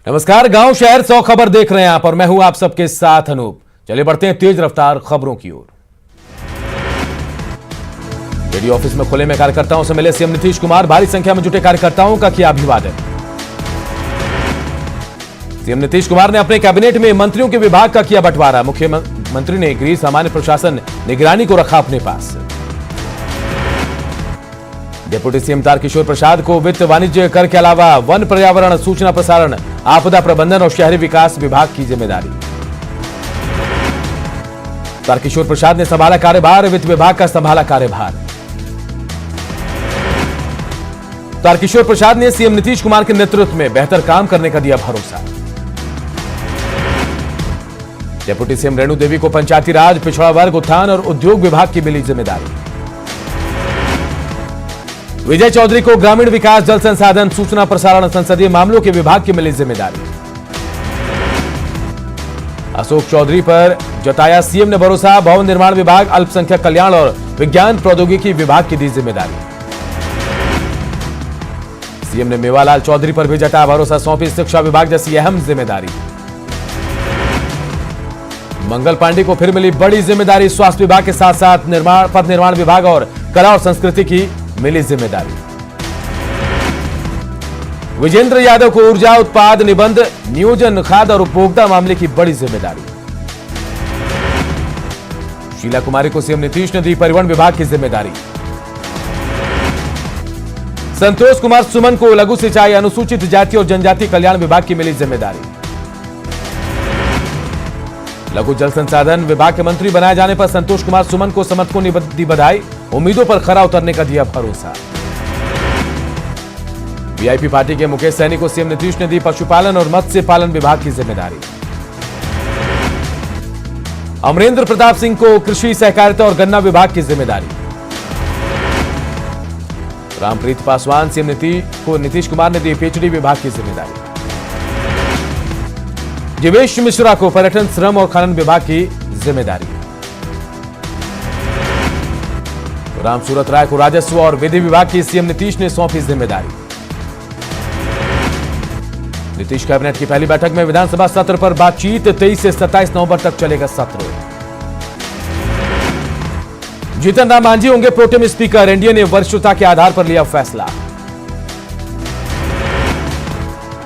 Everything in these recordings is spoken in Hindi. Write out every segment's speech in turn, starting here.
नमस्कार, गांव शहर 100 खबर देख रहे हैं आप और मैं हूं आप सबके साथ अनूप। चलिए बढ़ते हैं तेज रफ्तार खबरों की ओर। जेडीयू ऑफिस में खुले में कार्यकर्ताओं से मिले सीएम नीतीश कुमार, भारी संख्या में जुटे कार्यकर्ताओं का किया अभिवादन। सीएम नीतीश कुमार ने अपने कैबिनेट में मंत्रियों के विभाग का किया बंटवारा। मुख्यमंत्री ने गृह सामान्य प्रशासन निगरानी को रखा अपने पास। डिप्टी सीएम तारकिशोर प्रसाद को वित्त वाणिज्य कर के अलावा वन पर्यावरण सूचना प्रसारण आपदा प्रबंधन और शहरी विकास विभाग की जिम्मेदारी। तारकिशोर प्रसाद ने संभाला कार्यभार, वित्त विभाग का संभाला कार्यभार। तारकिशोर प्रसाद ने सीएम नीतीश कुमार के नेतृत्व में बेहतर काम करने का दिया भरोसा। डिप्टी सीएम रेणु देवी को पंचायती राज, पिछड़ा वर्ग, उत्थान और उद्योग विभाग की मिली जिम्मेदारी। विजय चौधरी को ग्रामीण विकास, जल संसाधन, सूचना प्रसारण, संसदीय मामलों के विभाग की मिली जिम्मेदारी। अशोक चौधरी पर जताया सीएम ने भरोसा, भवन निर्माण विभाग, अल्पसंख्यक कल्याण और विज्ञान प्रौद्योगिकी विभाग की दी जिम्मेदारी। सीएम ने मेवालाल चौधरी पर भी जताया भरोसा, सौंपी शिक्षा विभाग जैसी अहम जिम्मेदारी। मंगल पांडे को फिर मिली बड़ी जिम्मेदारी, स्वास्थ्य विभाग के साथ साथ पथ निर्माण विभाग और कला और संस्कृति की मिली जिम्मेदारी। विजेंद्र यादव को ऊर्जा, उत्पाद, निबंध, नियोजन, खाद्य और उपभोक्ता मामले की बड़ी जिम्मेदारी। शीला कुमारी को सीएम नीतीश ने दी परिवहन विभाग की जिम्मेदारी। संतोष कुमार सुमन को लघु सिंचाई, अनुसूचित जाति और जनजाति कल्याण विभाग की मिली जिम्मेदारी। लघु जल संसाधन विभाग के मंत्री बनाए जाने पर संतोष कुमार सुमन को समर्थकों ने दी बधाई, उम्मीदों पर खरा उतरने का दिया भरोसा। वीआईपी पार्टी के मुकेश सैनी को सीएम नीतीश ने दी पशुपालन और मत्स्य पालन विभाग की जिम्मेदारी। अमरेंद्र प्रताप सिंह को कृषि, सहकारिता और गन्ना विभाग की जिम्मेदारी। रामप्रीत पासवान सीएम नीतीश कुमार ने दी पीएचडी विभाग की जिम्मेदारी। जीवेश मिश्रा को पर्यटन, श्रम और खनन विभाग की जिम्मेदारी। रामसूरत राय को राजस्व और विधि विभाग की सीएम नीतीश ने सौंपी जिम्मेदारी। नीतीश कैबिनेट की पहली बैठक में विधानसभा सत्र पर बातचीत, 23 से 27 नवंबर तक चलेगा सत्र। जीतन राम मांझी होंगे प्रोटेम स्पीकर, एनडीए ने वरिष्ठता के आधार पर लिया फैसला।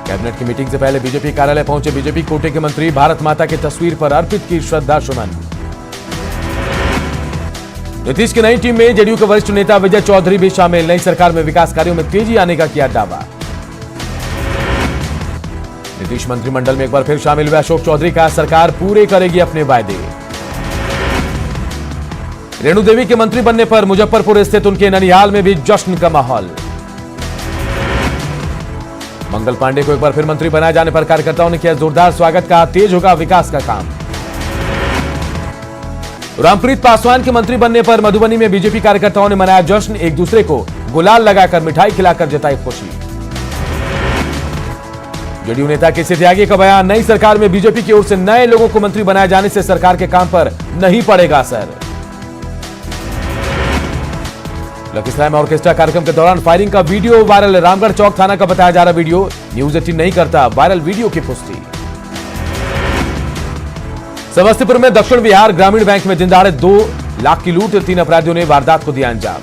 कैबिनेट की मीटिंग से पहले बीजेपी कार्यालय पहुंचे बीजेपी कोटे के मंत्री, भारत माता की तस्वीर पर अर्पित की श्रद्धा सुमन। नीतीश की नई टीम में जेडीयू के वरिष्ठ नेता विजय चौधरी भी शामिल, नई सरकार में विकास कार्यों में तेजी आने का किया दावा। नीतीश मंत्रिमंडल में एक बार फिर शामिल हुए अशोक चौधरी का, सरकार पूरे करेगी अपने वायदे। रेणु देवी के मंत्री बनने पर मुजफ्फरपुर स्थित उनके ननिहाल में भी जश्न का माहौल। मंगल पांडे को एक बार फिर मंत्री बनाए जाने पर कार्यकर्ताओं ने किया जोरदार स्वागत, कहा तेज होगा विकास का काम। रामप्रीत पासवान के मंत्री बनने पर मधुबनी में बीजेपी कार्यकर्ताओं ने मनाया जश्न, एक दूसरे को गुलाल लगाकर मिठाई खिलाकर जताई खुशी। जेडीयू नेता केसी त्यागी का बयान, नई सरकार में बीजेपी की ओर से नए लोगों को मंत्री बनाए जाने से सरकार के काम पर नहीं पड़ेगा असर। लखीसराय में ऑर्केस्ट्रा कार्यक्रम के दौरान फायरिंग का वीडियो वायरल, रामगढ़ चौक थाना का बताया जा रहा वीडियो न्यूज 18 नहीं करता वायरल वीडियो की पुष्टि। समस्तीपुर में दक्षिण बिहार ग्रामीण बैंक में दिनदहाड़े 2 लाख की लूट, 3 अपराधियों ने वारदात को दिया अंजाम।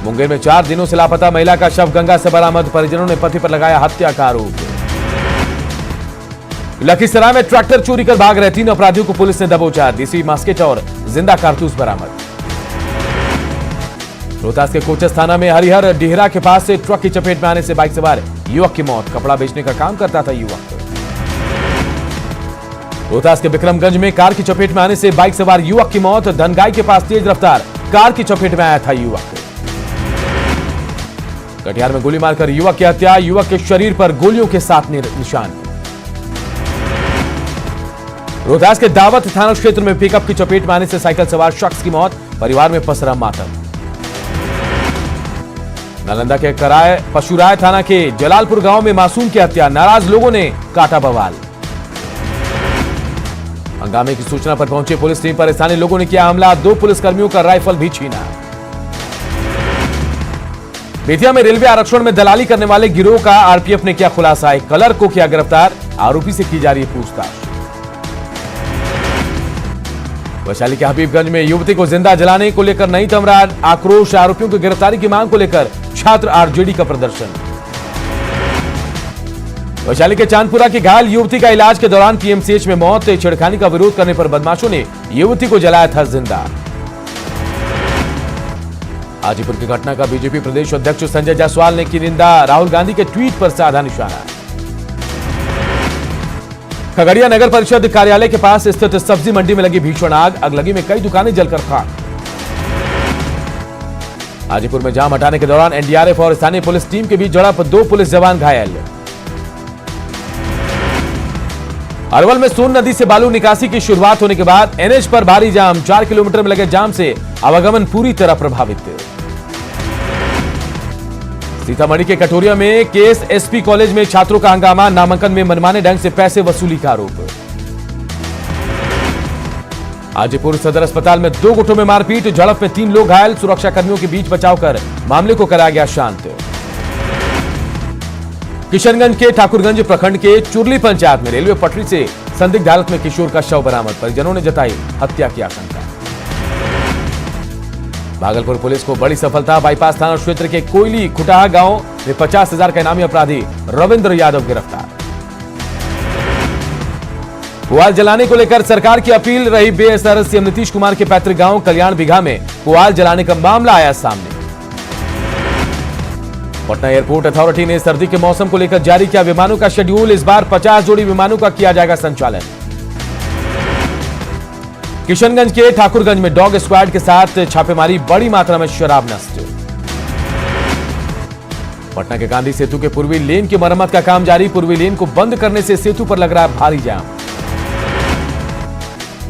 मुंगेर में 4 दिनों से लापता महिला का शव गंगा से बरामद, परिजनों ने पति पर लगाया हत्या का आरोप। लखीसराय में ट्रैक्टर चोरी कर भाग रहे 3 अपराधियों को पुलिस ने दबोचा, देसी मास्केट और जिंदा कारतूस बरामद। रोहतास के कोचस थाना में हरिहर डिहरा के पास से ट्रक की चपेट में आने से बाइक सवार युवक की मौत, कपड़ा बेचने का काम करता था युवक। रोहतास के विक्रमगंज में कार की चपेट में आने से बाइक सवार युवक की मौत, धनगाई के पास तेज रफ्तार कार की चपेट में आया था युवक। कटिहार में गोली मारकर युवक की हत्या, युवक के शरीर पर गोलियों के 7 निशान। रोहतास के दावत थाना क्षेत्र में पिकअप की चपेट में आने से साइकिल सवार शख्स की मौत, परिवार में पसरा मातम। नालंदा के पशुराय थाना के जलालपुर गांव में मासूम की हत्या, नाराज लोगों ने काटा बवाल। हंगामे की सूचना पर पहुंचे पुलिस टीम पर स्थानीय लोगों ने किया हमला, 2 पुलिसकर्मियों का राइफल भी छीना। बेतिया में रेलवे आरक्षण में दलाली करने वाले गिरोह का आरपीएफ ने किया खुलासा। एक क्लर्क को किया गिरफ्तार, आरोपी से की जा रही है पूछताछ। वैशाली के हबीबगंज में युवती को जिंदा जलाने को लेकर नहीं थम रहा आक्रोश। आरोपियों की गिरफ्तारी की मांग को लेकर छात्र आरजेडी का प्रदर्शन। वैशाली के चांदपुरा की घायल युवती का इलाज के दौरान पीएमसीएच में मौत। छेड़खानी का विरोध करने पर बदमाशों ने युवती को जलाया था जिंदा। हाजीपुर की घटना का बीजेपी प्रदेश अध्यक्ष संजय जायसवाल ने की निंदा। राहुल गांधी के ट्वीट पर साधा निशाना। खगड़िया नगर परिषद कार्यालय के पास स्थित सब्जी मंडी में लगी भीषण आग। अगलगी में कई दुकानें जलकर खाक। हाजीपुर में जाम हटाने के दौरान एनडीआरएफ और स्थानीय पुलिस टीम के बीच झड़प, 2 पुलिस जवान घायल। अरवल में सोन नदी से बालू निकासी की शुरुआत होने के बाद एनएच पर भारी जाम। 4 किलोमीटर में लगे जाम से आवागमन पूरी तरह प्रभावित। सीतामढ़ी के कटोरिया में केस एसपी कॉलेज में छात्रों का हंगामा। नामांकन में मनमाने ढंग से पैसे वसूली का आरोप। हाजीपुर सदर अस्पताल में 2 गुटों में मारपीट, झड़प में 3 लोग घायल। सुरक्षा कर्मियों के बीच बचाव कर मामले को कराया गया शांत। किशनगंज के ठाकुरगंज प्रखंड के चुरली पंचायत में रेलवे पटरी से संदिग्ध हालत में किशोर का शव बरामद। परिजनों ने जताई हत्या की आशंका। भागलपुर पुलिस को बड़ी सफलता। बाईपास थाना क्षेत्र के कोयली खुटाहा गांव में 50,000 का इनामी अपराधी रविंद्र यादव गिरफ्तार। पुआल जलाने को लेकर सरकार की अपील रही बेअसर। सीएम नीतीश कुमार के पैतृक गांव कल्याण बिघा में पुआल जलाने का मामला आया सामने। पटना एयरपोर्ट अथॉरिटी ने सर्दी के मौसम को लेकर जारी किया विमानों का शेड्यूल। इस बार 50 जोड़ी विमानों का किया जाएगा संचालन। किशनगंज के ठाकुरगंज में डॉग स्क्वाड के साथ छापेमारी, बड़ी मात्रा में शराब नष्ट। पटना के गांधी सेतु के पूर्वी लेन की मरम्मत का काम जारी। पूर्वी लेन को बंद करने से सेतु पर लग रहा है भारी जाम।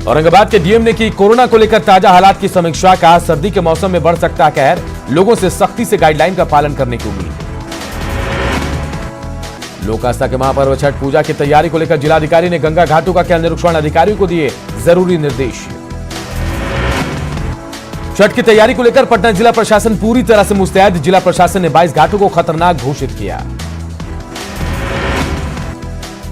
औरंगाबाद के डीएम ने की कोरोना को लेकर ताजा हालात की समीक्षा। कहा सर्दी के मौसम में बढ़ सकता है कहर, लोगों से सख्ती से गाइडलाइन का पालन करने की उम्मीद। लोक आस्था के महापर्व छठ पूजा की तैयारी को लेकर जिलाधिकारी ने गंगा घाटों का किया निरीक्षण। अधिकारियों को दिए जरूरी निर्देश। छठ की तैयारी को लेकर पटना जिला प्रशासन पूरी तरह से मुस्तैद। जिला प्रशासन ने 22 घाटों को खतरनाक घोषित किया।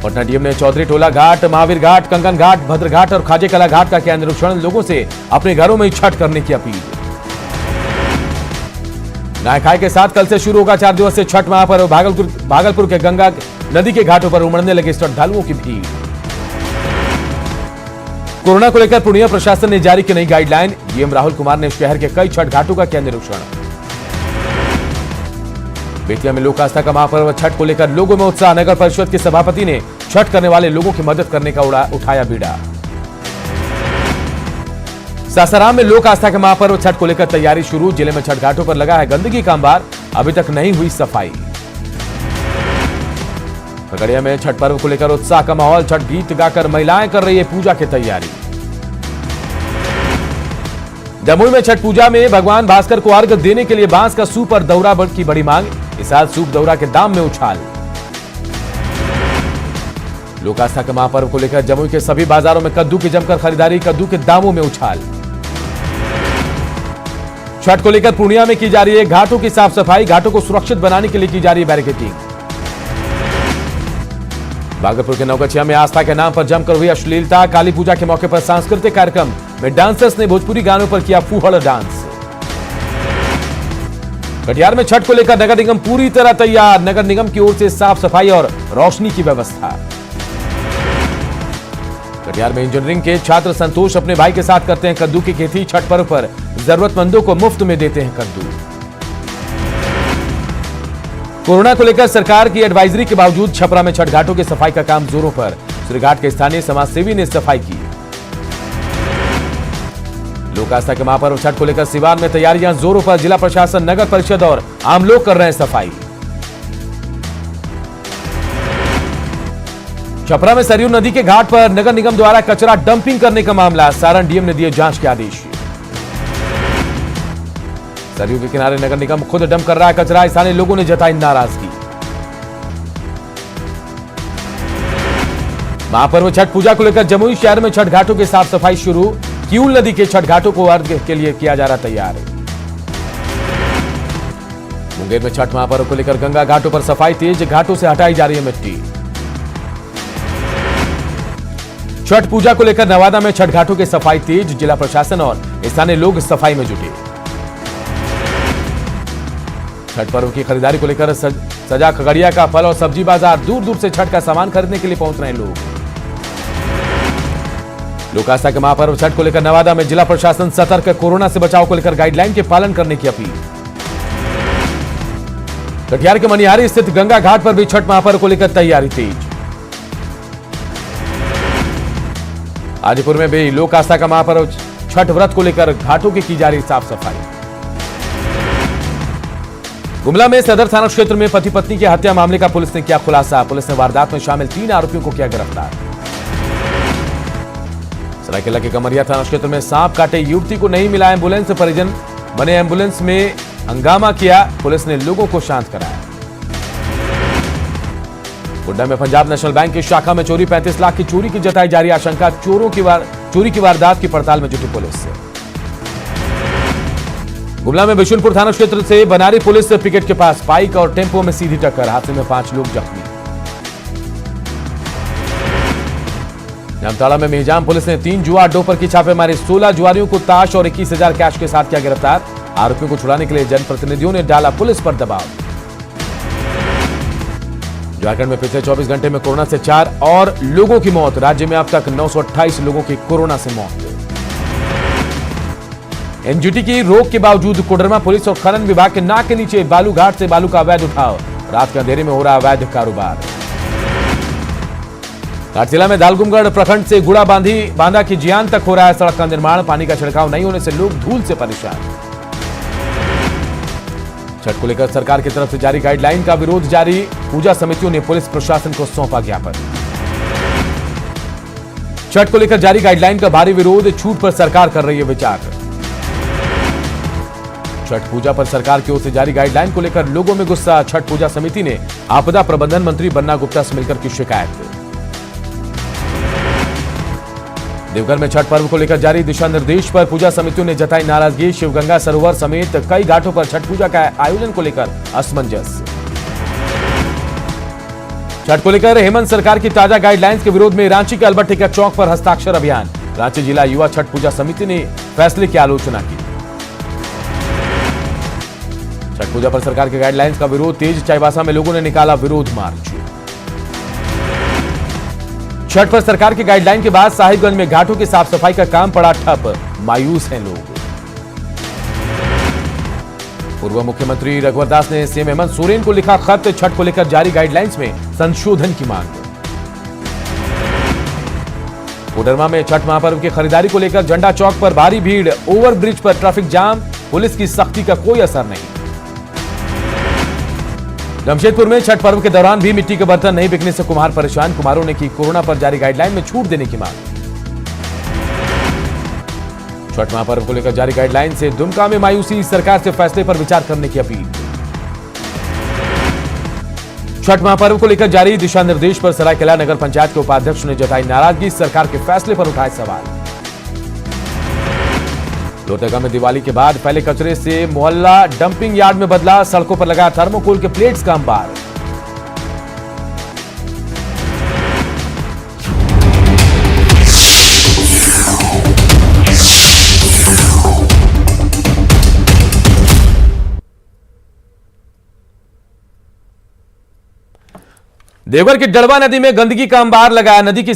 पटना डीएम ने चौधरी टोला घाट, महावीर घाट, कंगन घाट, भद्र घाट और खाजे कला घाट का किया निरीक्षण। लोगों से अपने घरों में ही छठ करने की अपील। नहाय खाए के साथ कल से शुरू होगा 4 दिवसीय छठ महापर्व। भागलपुर के गंगा नदी के घाटों पर उमड़ने लगे श्रद्धालुओं की भीड़। कोरोना को लेकर पूर्णिया प्रशासन ने जारी की नई गाइडलाइन। डीएम राहुल कुमार ने शहर के कई छठ घाटों का किया निरीक्षण। बेतिया में लोक आस्था का महापर्व छठ को लेकर लोगों में उत्साह। नगर परिषद के सभापति ने छठ करने वाले लोगों की मदद करने का उठाया बीड़ा। सासाराम में लोक आस्था के महापर्व छठ को लेकर तैयारी शुरू। जिले में छठ घाटों पर लगा है गंदगी का अंबार, अभी तक नहीं हुई सफाई। खगड़िया में छठ पर्व को लेकर उत्साह का माहौल। छठ गीत गाकर महिलाएं कर रही है पूजा की तैयारी। जमुई में छठ पूजा में भगवान भास्कर को अर्घ देने के लिए बांस का सूप और दौरा की बड़ी मांग। इस साल सूप दौरा के दाम में उछाल। लोक आस्था के महापर्व को लेकर जमुई के सभी बाजारों में कद्दू की जमकर खरीदारी। कद्दू के दामों में उछाल। छठ को लेकर पूर्णिया में की जा रही है घाटों की साफ सफाई। घाटों को सुरक्षित बनाने के लिए की जा रही है बैरिकेडिंग। भागलपुर के नौगछिया में आस्था के नाम पर जमकर हुई अश्लीलता। काली पूजा के मौके पर सांस्कृतिक कार्यक्रम में डांसर्स ने भोजपुरी गानों पर किया फूहड़ डांस। कटिहार में छठ को लेकर नगर निगम पूरी तरह तैयार। नगर निगम की ओर से साफ सफाई और रोशनी की व्यवस्था। कटिहार में इंजीनियरिंग के छात्र संतोष अपने भाई के साथ करते हैं कद्दू की खेती। छठ पर्व पर जरूरतमंदों को मुफ्त में देते हैं कद्दू। कोरोना को लेकर सरकार की एडवाइजरी के बावजूद छपरा में छठ घाटों की सफाई का काम जोरों पर। श्रीघाट के स्थानीय समाजसेवी ने सफाई की। लोक आस्था के महापर्व छठ को लेकर सिवान में तैयारियां जोरों पर। जिला प्रशासन, नगर परिषद और आम लोग कर रहे हैं सफाई। छपरा में सरयू नदी के घाट पर नगर निगम द्वारा कचरा डंपिंग करने का मामला। सारण डीएम ने दिए जांच के आदेश। सरयू के किनारे नगर निगम खुद डंप कर रहा है कचरा। स्थानीय लोगों ने जताई नाराजगी। महापर्व छठ पूजा को लेकर जमुई शहर में छठ घाटों की साफ सफाई शुरू। किऊल नदी के छठ घाटों को अर्घ के लिए किया जा रहा तैयार। मुंगेर में छठ महापर्व को लेकर गंगा घाटों पर सफाई तेज, घाटों से हटाई जा रही है मिट्टी। छठ पूजा को लेकर नवादा में छठ घाटों की सफाई तेज, जिला प्रशासन और स्थानीय लोग सफाई में जुटे। छठ पर्व की खरीदारी को लेकर सजा खगड़िया का फल और सब्जी बाजार, दूर दूर से छठ का सामान खरीदने के लिए पहुंच रहे हैं लोग। लोक आस्था के महापर्व छठ को लेकर नवादा में जिला प्रशासन सतर्क, कोरोना से बचाव को लेकर गाइडलाइन के पालन करने की अपील। कटिहार के मनिहारी स्थित गंगा घाट पर भी छठ महापर्व को लेकर तैयारी तेज। हाजीपुर में भी लोक आस्था का महापर्व छठ व्रत को लेकर घाटों की जा रही साफ सफाई। गुमला में सदर थाना क्षेत्र में पति पत्नी की हत्या मामले का पुलिस ने किया खुलासा। पुलिस ने वारदात में शामिल 3 आरोपियों को किया गिरफ्तार। सरायकेला के कमरिया थाना क्षेत्र में सांप काटे युवती को नहीं मिला एम्बुलेंस, परिजन बने एम्बुलेंस में हंगामा किया, पुलिस ने लोगों को शांत कराया। गोड्डा में पंजाब नेशनल बैंक की शाखा में चोरी, 35 लाख की चोरी की जताई जा रही आशंका, चोरी की वारदात की पड़ताल में जुटी पुलिस। गुमला में बिशुनपुर थाना क्षेत्र से बनारी पुलिस पिकेट के पास बाइक और टेम्पो में सीधी टक्कर, हादसे में 5 लोग जख्मी। जामताड़ा में मेहजाम पुलिस ने 3 जुआ अड्डों पर की छापेमारी, 16 जुआरियों को ताश और 21,000 कैश के साथ किया गिरफ्तार। आरोपियों को छुड़ाने के लिए जनप्रतिनिधियों ने डाला पुलिस पर दबाव। झारखंड में पिछले 24 घंटे में कोरोना से 4 और लोगों की मौत, राज्य में अब तक 928 लोगों की कोरोना से मौत। एनजीटी की रोक के बावजूद कोडरमा पुलिस और खनन विभाग के नाक के नीचे बालू घाट से बालू का अवैध उठाव, रात के अंधेरे में हो रहा अवैध कारोबार। घाटशिला में दालगुमगढ़ प्रखंड से गुड़ा बांधा की जियान तक हो रहा है सड़क का निर्माण, पानी का छिड़काव नहीं होने से लोग धूल से परेशान। छठ को लेकर सरकार की तरफ से जारी गाइडलाइन का विरोध जारी, पूजा समितियों ने पुलिस प्रशासन को सौंपा ज्ञापन। छठ को लेकर जारी गाइडलाइन का भारी विरोध, छूट पर सरकार कर रही है विचार। छठ पूजा पर सरकार की ओर से जारी गाइडलाइन को लेकर लोगों में गुस्सा, छठ पूजा समिति ने आपदा प्रबंधन मंत्री बन्ना गुप्ता से मिलकर की शिकायत। देवघर में छठ पर्व को लेकर जारी दिशा निर्देश पर पूजा समितियों ने जताई नाराजगी, शिवगंगा सरोवर समेत कई घाटों पर छठ पूजा का आयोजन को लेकर असमंजस। छठ को लेकर हेमंत सरकार की ताजा गाइडलाइंस के विरोध में रांची के अल्बर्ट टिकट चौक पर हस्ताक्षर अभियान, रांची जिला युवा छठ पूजा समिति ने फैसले की आलोचना की। छठ पूजा पर सरकार के गाइडलाइंस का विरोध तेज, चाईबासा में लोगों ने निकाला विरोध मार्च। छठ पर सरकार की गाइडलाइन के बाद साहिबगंज में घाटों की साफ सफाई का काम पड़ा ठप, मायूस हैं लोग। पूर्व मुख्यमंत्री रघुवर दास ने सीएम हेमंत सोरेन को लिखा खत, छठ को लेकर जारी गाइडलाइंस में संशोधन की मांग। कोडरमा में छठ महापर्व की खरीदारी को लेकर झंडा चौक पर भारी भीड़, ओवरब्रिज पर ट्रैफिक जाम, पुलिस की सख्ती का कोई असर नहीं। जमशेदपुर में छठ पर्व के दौरान भी मिट्टी के बर्तन नहीं बिकने से कुम्हार परेशान, कुम्हारों ने की कोरोना पर जारी गाइडलाइन में छूट देने की मांग। छठ महापर्व को लेकर जारी गाइडलाइन से दुमका में मायूसी, सरकार से फैसले पर विचार करने की अपील। छठ महापर्व को लेकर जारी दिशा निर्देश पर सरायकेला नगर पंचायत के उपाध्यक्ष ने जताई नाराजगी, सरकार के फैसले पर उठाए सवाल। लोहरदगा में दिवाली के बाद पहले कचरे से मोहल्ला डंपिंग यार्ड में बदला, सड़कों पर लगा थर्मोकोल के प्लेट्स का अंबार। देवघर की डड़वा नदी में गंदगी का अंबार लगा, नदी की